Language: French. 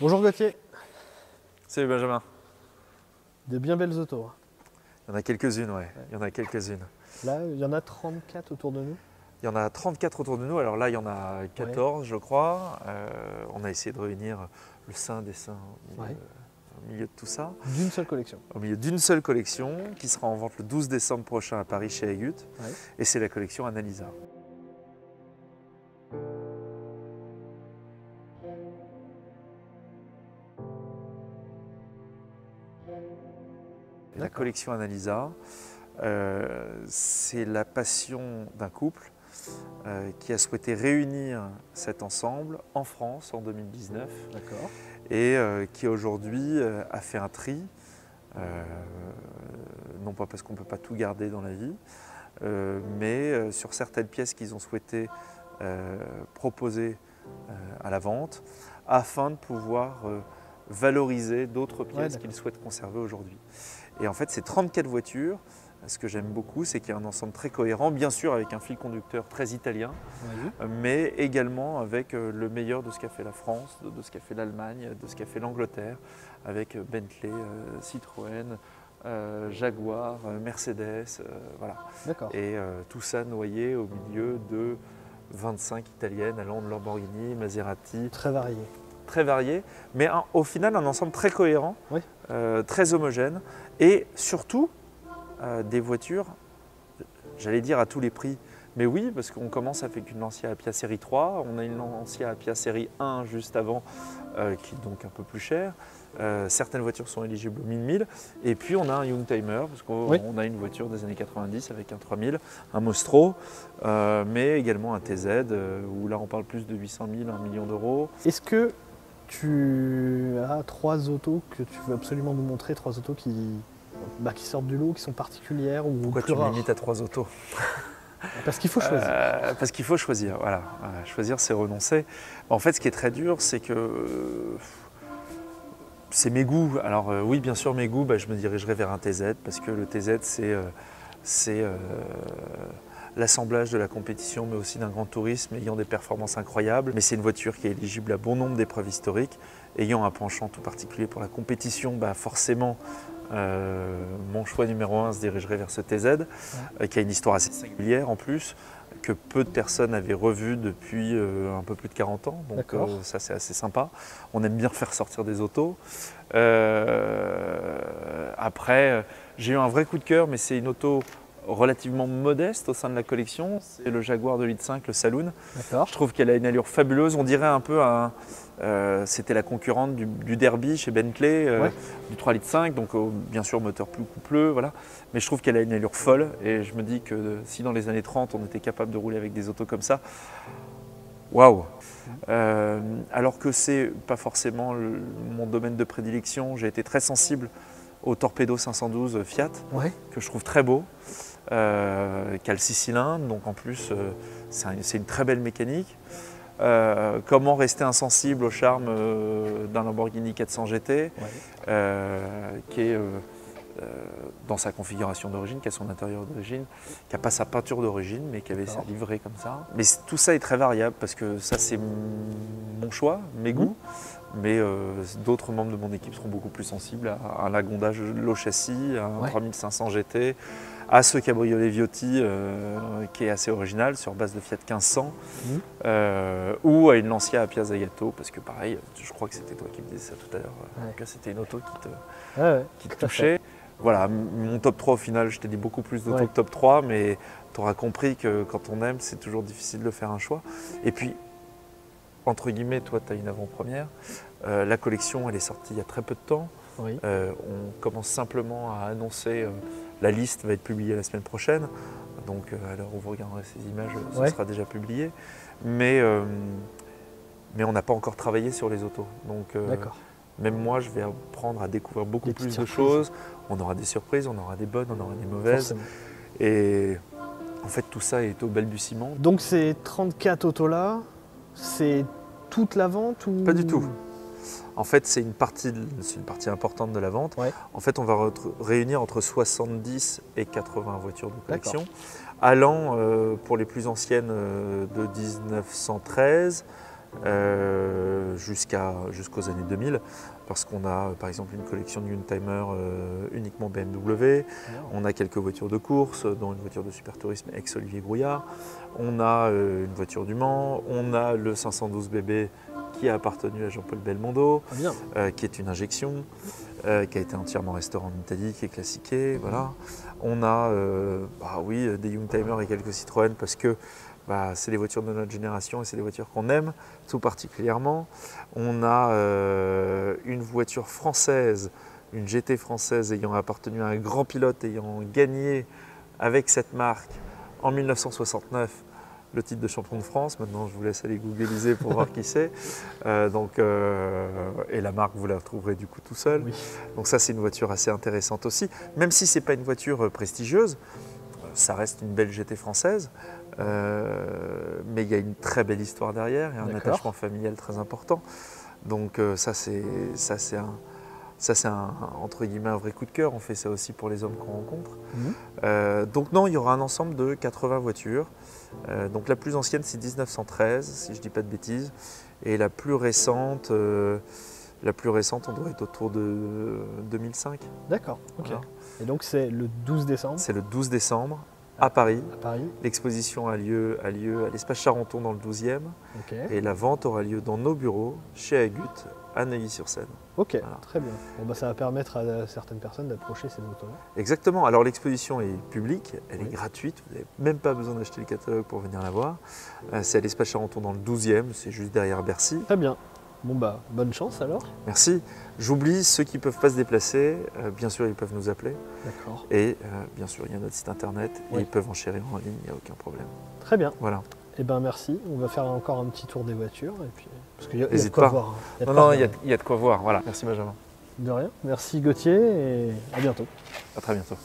Bonjour Gauthier. Salut Benjamin. De bien belles autos. Il y en a quelques-unes, ouais. Il y en a quelques-unes. Là, il y en a 34 autour de nous. Il y en a 34 autour de nous. Alors là, il y en a 14, je crois. On a essayé de réunir le saint des saints au milieu de tout ça. D'une seule collection. Au milieu d'une seule collection qui sera en vente le 12 décembre prochain à Paris chez Agut. Ouais. Et c'est la collection Analisa. La collection Analisa, c'est la passion d'un couple qui a souhaité réunir cet ensemble en France en 2019. D'accord. Et qui aujourd'hui a fait un tri, non pas parce qu'on ne peut pas tout garder dans la vie, mais sur certaines pièces qu'ils ont souhaité proposer à la vente afin de pouvoir valoriser d'autres pièces qu'ils souhaitent conserver aujourd'hui. Et en fait, ces 34 voitures, ce que j'aime beaucoup, c'est qu'il y a un ensemble très cohérent, bien sûr avec un fil conducteur très italien, mais également avec le meilleur de ce qu'a fait la France, de ce qu'a fait l'Allemagne, de ce qu'a fait l'Angleterre, avec Bentley, Citroën, Jaguar, Mercedes, voilà. Et tout ça noyé au milieu de 25 italiennes allant de Lamborghini, Maserati. Très varié. Très varié, mais au final un ensemble très cohérent, très homogène et surtout des voitures, j'allais dire à tous les prix, mais oui, parce qu'on commence avec une Lancia Appia série 3, on a une Lancia Appia série 1 juste avant, qui est donc un peu plus chère. Certaines voitures sont éligibles au 1000, et puis on a un Youngtimer, parce qu'on a une voiture des années 90 avec un 3000, un Mostro, mais également un TZ, où là on parle plus de 800 000, 1 million d'euros. Est-ce que tu as 3 autos que tu veux absolument nous montrer, 3 autos qui sortent du lot, qui sont particulières ou Pourquoi plus tu rares? me limites à 3 autos? Parce qu'il faut choisir. Parce qu'il faut choisir, voilà. Choisir, c'est renoncer. En fait, ce qui est très dur, c'est que c'est mes goûts. Alors oui, bien sûr, mes goûts, je me dirigerai vers un TZ, parce que le TZ, c'est l'assemblage de la compétition, mais aussi d'un grand tourisme ayant des performances incroyables. Mais c'est une voiture qui est éligible à bon nombre d'épreuves historiques, ayant un penchant tout particulier pour la compétition, forcément, mon choix numéro 1 se dirigerait vers ce TZ, qui a une histoire assez singulière en plus, que peu de personnes avaient revu depuis un peu plus de 40 ans, donc ça c'est assez sympa. On aime bien faire sortir des autos. Après, j'ai eu un vrai coup de cœur, mais c'est une auto relativement modeste au sein de la collection, c'est le Jaguar 2,5 litres, le Saloon. Je trouve qu'elle a une allure fabuleuse, on dirait un peu c'était la concurrente du Derby chez Bentley, du 3,5 litres, donc bien sûr moteur plus coupleux, voilà. Mais je trouve qu'elle a une allure folle et je me dis que si dans les années 30 on était capable de rouler avec des autos comme ça, waouh! Alors que c'est pas forcément mon domaine de prédilection, j'ai été très sensible au Torpedo 512 Fiat, que je trouve très beau. Qui a le 6 cylindres, donc en plus c'est une très belle mécanique. Comment rester insensible au charme d'un Lamborghini 400 GT, qui est dans sa configuration d'origine, qui a son intérieur d'origine, qui n'a pas sa peinture d'origine, mais qui avait sa livrée comme ça. Mais tout ça est très variable, parce que ça c'est mon choix, mes goûts. Mais d'autres membres de mon équipe seront beaucoup plus sensibles à un lagondage low châssis, à un 3500 GT, à ce cabriolet Viotti qui est assez original sur base de Fiat 1500, ou à une Lancia Appia Zagato, parce que pareil, je crois que c'était toi qui me disais ça tout à l'heure, c'était une auto qui te touchait. Voilà, mon top 3 au final, je t'ai dit beaucoup plus d'auto que top 3, mais tu auras compris que quand on aime, c'est toujours difficile de faire un choix. Et puis, entre guillemets, toi tu as une avant-première, la collection elle est sortie il y a très peu de temps, on commence simplement à annoncer, la liste va être publiée la semaine prochaine, donc à l'heure où vous regarderez ces images, ça sera déjà publié, mais on n'a pas encore travaillé sur les autos, donc même moi je vais apprendre à découvrir beaucoup plus de choses, on aura des surprises, on aura des bonnes, on aura des mauvaises, et en fait tout ça est au balbutiement. Donc ces 34 autos là, c'est toute la vente ou... Pas du tout. En fait, c'est une partie importante de la vente. En fait, on va réunir entre 70 et 80 voitures de collection, allant pour les plus anciennes de 1913 jusqu'aux années 2000, parce qu'on a par exemple une collection de Youngtimer uniquement BMW, on a quelques voitures de course, dont une voiture de super tourisme ex-Olivier Grouillard, on a une voiture du Mans, on a le 512 BB qui a appartenu à Jean-Paul Belmondo, qui est une injection, qui a été entièrement restaurée en Italie, qui est classiquée. Voilà. On a des Youngtimer et quelques Citroën parce que c'est les voitures de notre génération et c'est les voitures qu'on aime tout particulièrement. On a une voiture française, une GT française ayant appartenu à un grand pilote, ayant gagné avec cette marque en 1969 le titre de champion de France. Maintenant, je vous laisse aller googliser pour voir qui c'est. Et la marque, vous la trouverez du coup tout seul. Oui. Donc ça, c'est une voiture assez intéressante aussi. Même si ce n'est pas une voiture prestigieuse, ça reste une belle GT française. Mais il y a une très belle histoire derrière et un attachement familial très important. Donc ça, c'est entre guillemets un vrai coup de cœur. On fait ça aussi pour les hommes qu'on rencontre. Donc non, il y aura un ensemble de 80 voitures. Donc la plus ancienne, c'est 1913, si je ne dis pas de bêtises. Et la plus récente, on doit être autour de 2005. D'accord, ok. Voilà. Et donc c'est le 12 décembre? C'est le 12 décembre. À Paris. Paris. L'exposition a lieu à l'espace Charenton dans le 12e. Et la vente aura lieu dans nos bureaux, chez Agut, à Neuilly-sur-Seine. Ok, voilà. Très bien. Bon, ça va permettre à certaines personnes d'approcher ces autos-là. Exactement. Alors l'exposition est publique, elle est gratuite. Vous n'avez même pas besoin d'acheter le catalogue pour venir la voir. C'est à l'espace Charenton dans le 12e, c'est juste derrière Bercy. Très bien. Bon bonne chance alors. Merci. J'oublie ceux qui ne peuvent pas se déplacer, bien sûr ils peuvent nous appeler. D'accord. Et bien sûr il y a notre site internet et ils peuvent enchérir en ligne, il n'y a aucun problème. Très bien. Voilà. Eh bien merci, on va faire encore un petit tour des voitures. Et puis, parce qu'il y a de quoi voir. Il y a de quoi voir. Voilà. Merci Benjamin. De rien. Merci Gauthier et à bientôt. À très bientôt.